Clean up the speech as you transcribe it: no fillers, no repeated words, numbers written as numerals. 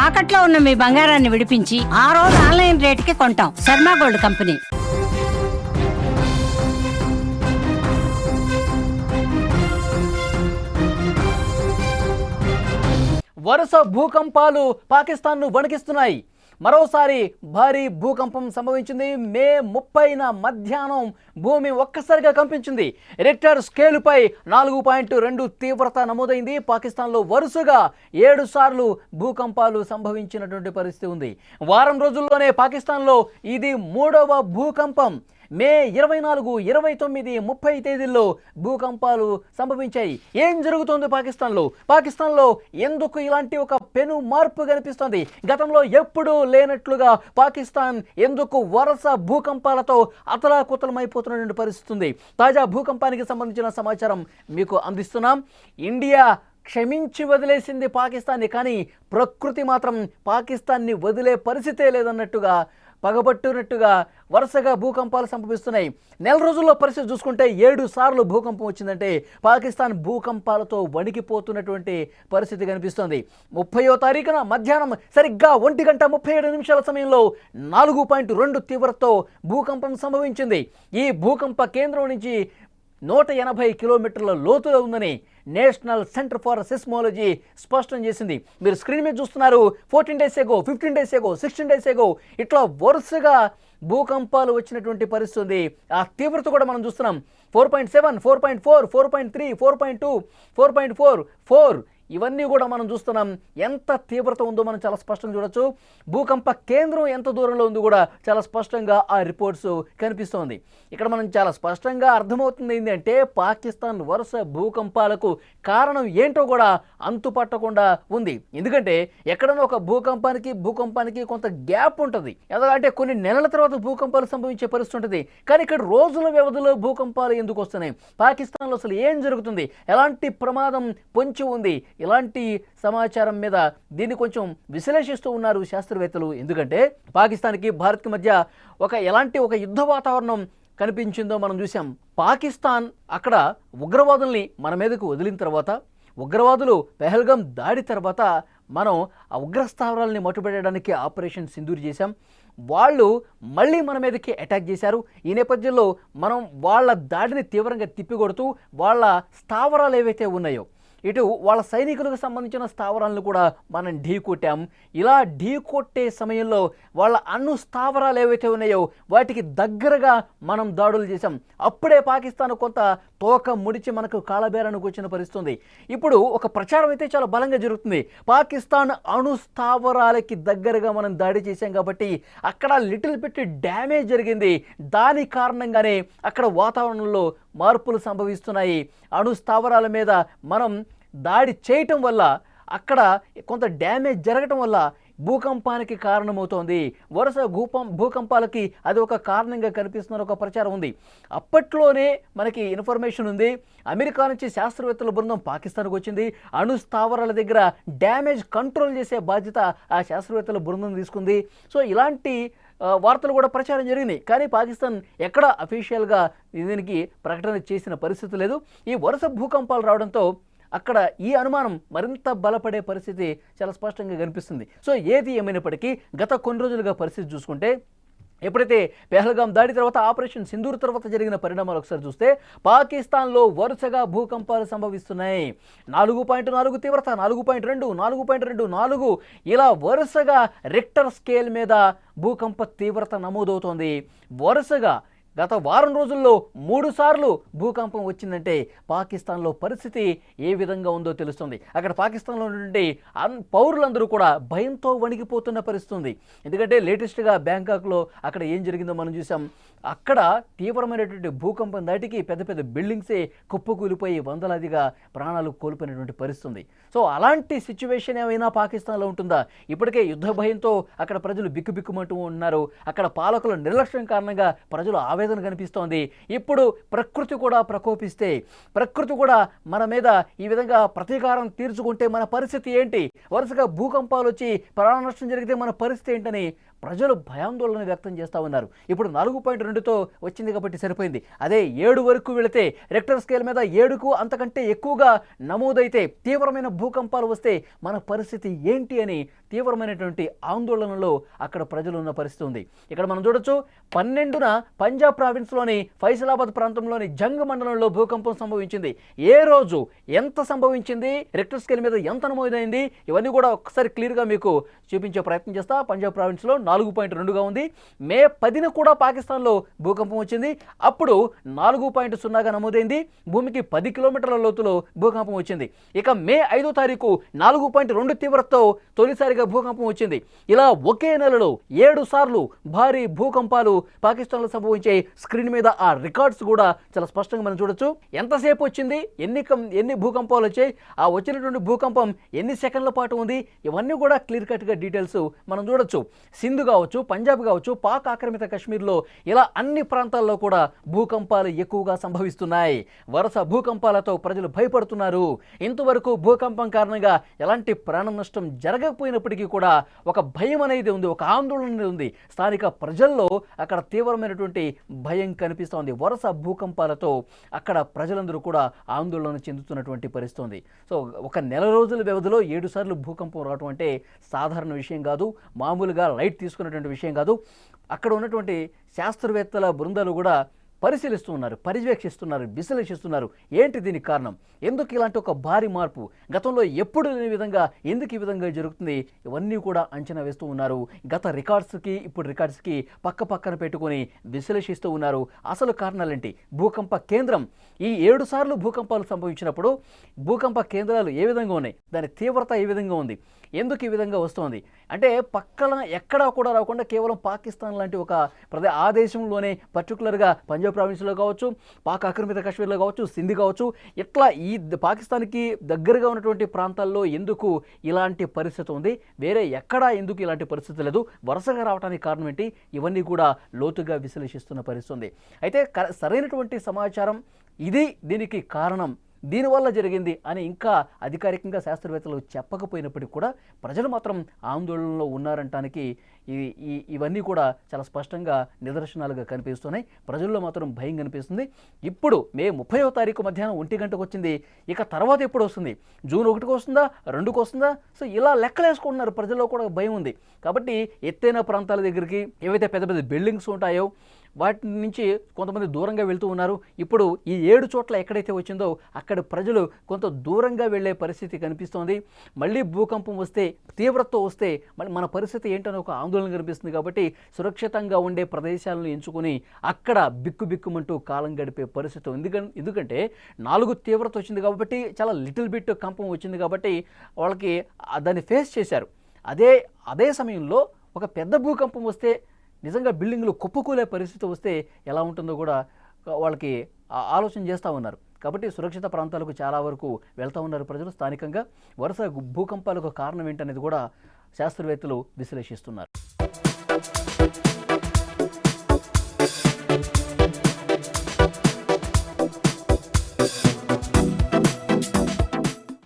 తాకట్లో ఉన్న మీ బంగారాన్ని విడిపించి ఆ రోజు ఆన్లైన్ రేటుకి కొంటాం. Sharma gold company. వరుస భూకంపాలు పాకిస్తాన్ను వణికిస్తున్నాయి. మరోసారి భారీ భూకంపం సంభవించింది. మే 30న మధ్యాహ్నం భూమి ఒక్కసారిగా కంపించింది. రిక్టర్ స్కేలుపై 4.2 తీవ్రత నమోదైంది. పాకిస్తాన్లో వరుసగా 7 సార్లు భూకంపాలు సంభవించినటువంటి పరిస్థితి ఉంది. వారం రోజుల్లోనే పాకిస్తాన్లో ఇది 3వ భూకంపం. మే 24, 29, 30 తేదీల్లో భూకంపాలు సంభవించాయి. ఏం జరుగుతోంది పాకిస్తాన్లో ఎందుకు ఇలాంటి ఒక పెను మార్పు కనిపిస్తోంది? గతంలో ఎప్పుడూ లేనట్లుగా పాకిస్తాన్ ఎందుకు వరుస భూకంపాలతో అతలాకుతలమైపోతున్నటువంటి పరిస్థితి ఉంది? తాజా భూకంపానికి సంబంధించిన సమాచారం మీకు అందిస్తున్నాం. ఇండియా క్షమించి వదిలేసింది పాకిస్తాన్ని, కానీ ప్రకృతి మాత్రం పాకిస్తాన్ని వదిలే పరిస్థితే లేదన్నట్టుగా పగబట్టునట్టుగా వరుసగా భూకంపాలు సంభవిస్తున్నాయి. నెల రోజుల్లో పరిస్థితి చూసుకుంటే 7 సార్లు భూకంపం వచ్చిందంటే పాకిస్తాన్ భూకంపాలతో వణికిపోతున్నటువంటి పరిస్థితి కనిపిస్తోంది. 30వ తారీఖున మధ్యాహ్నం సరిగ్గా 1:37 సమయంలో 4.2 తీవ్రతతో భూకంపం సంభవించింది. ఈ భూకంప కేంద్రం నుంచి 180 కిలోమీటర్ల లోతులో ఉందని నేషనల్ సెంటర్ ఫర్ సిస్మోలజీ స్పష్టం చేసింది. మీరు స్క్రీన్ మీద చూస్తున్నారు. 14 days ago, 15 days ago, 16 days ago ఇట్లా వరుసగా భూకంపాలు వచ్చినటువంటి పరిస్థితి ఉంది. ఆ తీవ్రత కూడా మనం చూస్తున్నాం. 4.7, 4.4, 4.3, 4.2, 4.4 ఇవన్నీ కూడా మనం చూస్తున్నాం. ఎంత తీవ్రత ఉందో మనం చాలా స్పష్టంగా చూడొచ్చు. భూకంప కేంద్రం ఎంత దూరంలో ఉందో కూడా చాలా స్పష్టంగా ఆ రిపోర్ట్స్ కనిపిస్తోంది. ఇక్కడ మనం చాలా స్పష్టంగా అర్థమవుతుంది ఏంటంటే పాకిస్తాన్ వరుస భూకంపాలకు కారణం ఏంటో కూడా అంతుపట్టకుండా ఉంది. ఎందుకంటే ఎక్కడన్నా ఒక భూకంపానికి కొంత గ్యాప్ ఉంటుంది. ఎందుకంటే కొన్ని నెలల తర్వాత భూకంపాలు సంభవించే పరిస్థితి ఉంటుంది. కానీ ఇక్కడ రోజుల వ్యవధిలో భూకంపాలు ఎందుకు వస్తున్నాయి? పాకిస్తాన్లో అసలు ఏం జరుగుతుంది? ఎలాంటి ప్రమాదం పొంచి ఉంది? ఇలాంటి సమాచారం మీద దీన్ని కొంచెం విశ్లేషిస్తూ ఉన్నారు శాస్త్రవేత్తలు. ఎందుకంటే పాకిస్తాన్కి భారత్కి మధ్య ఎలాంటి యుద్ధ వాతావరణం కనిపించిందో మనం చూసాం. పాకిస్తాన్ అక్కడ ఉగ్రవాదుల్ని మన మీదకు వదిలిన తర్వాత, ఉగ్రవాదులు పెహల్గాం దాడి తర్వాత మనం ఆ ఉగ్రస్థావరాలని మట్టుపెట్టడానికి ఆపరేషన్ సింధూర్ చేశాం. వాళ్ళు మళ్ళీ మన మీదకి అటాక్ చేశారు. ఈ నేపథ్యంలో మనం వాళ్ళ దాడిని తీవ్రంగా తిప్పికొడుతూ వాళ్ళ స్థావరాలు ఏవైతే ఉన్నాయో ఇటు వాళ్ళ సైనికులకు సంబంధించిన స్థావరాలను కూడా మనం ఢీకొట్టాం. ఇలా ఢీకొట్టే సమయంలో వాళ్ళ అణు స్థావరాలు ఏవైతే ఉన్నాయో వాటికి దగ్గరగా మనం దాడులు చేశాం. అప్పుడే పాకిస్తాన్ కొంత తోక ముడిచి మనకు కాలబేరానికి వచ్చిన పరిస్థితుంది. ఇప్పుడు ఒక ప్రచారం అయితే చాలా బలంగా జరుగుతుంది. పాకిస్తాన్ అణు స్థావరాలకి దగ్గరగా మనం దాడి చేశాం కాబట్టి అక్కడ లిటిల్ బిట్ డ్యామేజ్ జరిగింది. దాని కారణంగానే అక్కడ వాతావరణంలో మార్పులు సంభవిస్తున్నాయి. అణు స్థావరాల మీద మనం దాడి చేయటం వల్ల అక్కడ కొంత డ్యామేజ్ జరగటం వల్ల భూకంపానికి కారణమవుతోంది. వరుస భూకంపాలకి అది ఒక కారణంగా కనిపిస్తున్న ఒక ప్రచారం ఉంది. అప్పట్లోనే మనకి ఇన్ఫర్మేషన్ ఉంది. అమెరికా నుంచి శాస్త్రవేత్తల బృందం పాకిస్తాన్కి వచ్చింది. అణు స్థావరాల దగ్గర డ్యామేజ్ కంట్రోల్ చేసే బాధ్యత ఆ శాస్త్రవేత్తల బృందం తీసుకుంది. సో ఇలాంటి వార్తలు కూడా ప్రచారం జరిగినాయి. కానీ పాకిస్తాన్ ఎక్కడ అఫీషియల్గా దీనికి ప్రకటన చేసిన పరిస్థితి లేదు. ఈ వరుస భూకంపాలు రావడంతో అక్కడ ఈ అనుమానం మరింత బలపడే పరిస్థితి చాలా స్పష్టంగా కనిపిస్తుంది. సో ఏది ఏమైనప్పటికీ గత కొన్ని రోజులుగా పరిస్థితి చూసుకుంటే ఎప్పుడైతే పెహల్గాం దాడి తర్వాత ఆపరేషన్ సింధూర్ తర్వాత జరిగిన పరిణామాలు ఒకసారి చూస్తే పాకిస్తాన్లో వరుసగా భూకంపాలు సంభవిస్తున్నాయి. 4.4 తీవ్రత, 4.2, 4.2, 4 ఇలా వరుసగా రిక్టర్ స్కేల్ మీద భూకంప తీవ్రత నమోదవుతోంది. వరుసగా గత వారం రోజుల్లో 3 సార్లు భూకంపం వచ్చిందంటే పాకిస్తాన్లో పరిస్థితి ఏ విధంగా ఉందో తెలుస్తుంది. అక్కడ పాకిస్తాన్లో ఉన్నటువంటి పౌరులందరూ కూడా భయంతో వణికిపోతున్న పరిస్థితి ఉంది. ఎందుకంటే లేటెస్ట్గా బ్యాంకాక్లో అక్కడ ఏం జరిగిందో మనం చూసాం. అక్కడ తీవ్రమైనటువంటి భూకంపం దాటికి పెద్ద పెద్ద బిల్డింగ్సే కుప్పకూలిపోయి వందలాదిగా ప్రాణాలు కోల్పోయినటువంటి పరిస్థితి ఉంది. సో అలాంటి సిచ్యువేషన్ ఏమైనా పాకిస్తాన్లో ఉంటుందా? ఇప్పటికే యుద్ధ భయంతో అక్కడ ప్రజలు బిక్కుబిక్కుమంటూ ఉన్నారు. అక్కడ పాలకుల నిర్లక్ష్యం కారణంగా ప్రజలు ఆవేదన కనిపిస్తోంది. ఇప్పుడు ప్రకృతి కూడా ప్రకోపిస్తే, ప్రకృతి కూడా మన మీద ఈ విధంగా ప్రతీకారం తీర్చుకుంటే మన పరిస్థితి ఏంటి? వరుసగా భూకంపాలు వచ్చి ప్రాణ నష్టం జరిగితే మన పరిస్థితి ఏంటని ప్రజలు భయాందోళన వ్యక్తం చేస్తూ ఉన్నారు. ఇప్పుడు 4.2తో వచ్చింది కాబట్టి సరిపోయింది. అదే 7 వరకు వెళితే రెక్టర్ స్కేల్ మీద 7కు అంతకంటే ఎక్కువగా నమోదైతే తీవ్రమైన భూకంపాలు వస్తే మన పరిస్థితి ఏంటి అని తీవ్రమైనటువంటి ఆందోళనలో అక్కడ ప్రజలు ఉన్న పరిస్థితి ఉంది. ఇక్కడ మనం చూడొచ్చు 12న పంజాబ్ ప్రావిన్స్లోని ఫైసలాబాద్ ప్రాంతంలోని జంగ్ మండలంలో భూకంపం సంభవించింది. ఏ రోజు ఎంత సంభవించింది, రెక్టర్ స్కేల్ మీద ఎంత నమోదైంది, ఇవన్నీ కూడా ఒకసారి క్లియర్గా మీకు చూపించే ప్రయత్నం చేస్తా. పంజాబ్ ప్రావిన్స్లో 4.2గా ఉంది. మే 10న కూడా పాకిస్తాన్లో భూకంపం వచ్చింది. అప్పుడు 4.0గా నమోదైంది. భూమికి 10 కిలోమీటర్ల లోతులో భూకంపం వచ్చింది. ఇక మే 5వ తారీఖు 4.2 తీవ్రతతో తొలిసారిగా భూకంపం వచ్చింది. ఇలా ఒకే నెలలో 7 సార్లు భారీ భూకంపాలు పాకిస్తాన్లో సంభవించే స్క్రీన్ మీద ఆ రికార్డ్స్ కూడా చాలా స్పష్టంగా మనం చూడొచ్చు. ఎంతసేపు వచ్చింది, ఎన్ని భూకంపాలు వచ్చాయి, ఆ వచ్చినటువంటి భూకంపం ఎన్ని సెకండ్ల పాటు ఉంది, ఇవన్నీ కూడా క్లియర్ కట్గా డీటెయిల్స్ మనం చూడొచ్చు. సింధు కావచ్చు, పంజాబ్ కావచ్చు, పాక్ ఆక్రమిత కశ్మీర్లో ఇలా అన్ని ప్రాంతాల్లో కూడా భూకంపాలు ఎక్కువగా సంభవిస్తున్నాయి. వరుస భూకంపాలతో ప్రజలు భయపడుతున్నారు. ఇంతవరకు భూకంపం కారణంగా ఎలాంటి ప్రాణ నష్టం జరగకపోయినప్పటికీ కూడా ఒక భయం అనేది ఉంది, ఒక ఆందోళన అనేది ఉంది. స్థానిక ప్రజల్లో అక్కడ తీవ్రమైనటువంటి భయం కనిపిస్తోంది. వరుస భూకంపాలతో అక్కడ ప్రజలందరూ కూడా ఆందోళన చెందుతున్నటువంటి పరిస్థితి ఉంది. సో ఒక నెల రోజుల వ్యవధిలో 7 సార్లు భూకంపం రావడం అంటే సాధారణ విషయం కాదు, మామూలుగా లైట్ తీసుకున్నటువంటి విషయం కాదు. అక్కడ ఉన్నటువంటి శాస్త్రవేత్తల బృందాలు కూడా పరిశీలిస్తూ ఉన్నారు, పర్యవేక్షిస్తున్నారు, విశ్లేషిస్తున్నారు. ఏంటి దీనికి కారణం, ఎందుకు ఇలాంటి ఒక భారీ మార్పు, గతంలో ఎప్పుడు లేని విధంగా ఎందుకు ఈ విధంగా జరుగుతుంది, ఇవన్నీ కూడా అంచనా వేస్తూ ఉన్నారు. గత రికార్డ్స్కి ఇప్పుడు రికార్డ్స్కి పక్కన పెట్టుకొని విశ్లేషిస్తూ ఉన్నారు. అసలు కారణాలేంటి, భూకంప కేంద్రం ఈ 7 సార్లు భూకంపాలు సంభవించినప్పుడు భూకంప కేంద్రాలు ఏ విధంగా ఉన్నాయి, దాని తీవ్రత ఏ విధంగా ఉంది, ఎందుకు ఈ విధంగా వస్తుంది అంటే పక్కన ఎక్కడా కూడా రాకుండా కేవలం పాకిస్తాన్ లాంటి ఒక ఆ దేశంలోనే పర్టికులర్గా పంజాబ్ ప్రావిన్స్లో కావచ్చు, పాక్ ఆక్రమిత కాశ్మీర్లో కావచ్చు, సింధ్ కావచ్చు, ఇట్లా ఈ పాకిస్తాన్కి దగ్గరగా ఉన్నటువంటి ప్రాంతాల్లో ఎందుకు ఇలాంటి పరిస్థితి ఉంది, వేరే ఎక్కడా ఎందుకు ఇలాంటి పరిస్థితి లేదు, వరుసగా రావడానికి కారణం ఏంటి, ఇవన్నీ కూడా లోతుగా విశ్లేషిస్తున్న పరిస్థితి ఉంది. అయితే సరైనటువంటి సమాచారం ఇది, దీనికి కారణం దీనివల్ల జరిగింది అని ఇంకా అధికారికంగా శాస్త్రవేత్తలు చెప్పకపోయినప్పటికీ కూడా ప్రజలు మాత్రం ఆందోళనలో ఉన్నారంటానికి ఇవన్నీ కూడా చాలా స్పష్టంగా నిదర్శనాలుగా కనిపిస్తున్నాయి. ప్రజల్లో మాత్రం భయం కనిపిస్తుంది. ఇప్పుడు మే 30వ తారీఖు మధ్యాహ్నం 1 గంటకు వచ్చింది. ఇక తర్వాత ఎప్పుడు వస్తుంది, జూన్ 1కు వస్తుందా, 2కు వస్తుందా, సో ఇలా లెక్కలేసుకుంటున్నారు. ప్రజల్లో కూడా భయం ఉంది. కాబట్టి ఎత్తైన ప్రాంతాల దగ్గరికి ఏవైతే పెద్ద పెద్ద బిల్డింగ్స్ ఉంటాయో వాటి నుంచి కొంతమంది దూరంగా వెళ్తూ ఉన్నారు. ఇప్పుడు ఈ 7 చోట్ల ఎక్కడైతే వచ్చిందో అక్కడ ప్రజలు కొంత దూరంగా వెళ్ళే పరిస్థితి కనిపిస్తోంది. మళ్ళీ భూకంపం వస్తే, తీవ్రత వస్తే మళ్ళీ మన పరిస్థితి ఏంటనే ఒక ఆందోళన కనిపిస్తుంది. కాబట్టి సురక్షితంగా ఉండే ప్రదేశాలను ఎంచుకొని అక్కడ బిక్కుమంటూ కాలం గడిపే పరిస్థితి ఉంది. ఎందుకంటే 4 తీవ్రత వచ్చింది కాబట్టి, చాలా లిటిల్ బిట్ కంపం వచ్చింది కాబట్టి వాళ్ళకి దాన్ని ఫేస్ చేశారు. అదే సమయంలో ఒక పెద్ద భూకంపం వస్తే, నిజంగా బిల్డింగ్లు కుప్పకూలే పరిస్థితి వస్తే ఎలా ఉంటుందో కూడా వాళ్ళకి ఆలోచన చేస్తూ ఉన్నారు. కాబట్టి సురక్షిత ప్రాంతాలకు చాలా వరకు వెళ్తూ ఉన్నారు ప్రజలు. స్థానికంగా వరుస భూకంపాలకు కారణం ఏంటనేది కూడా శాస్త్రవేత్తలు విశ్లేషిస్తున్నారు.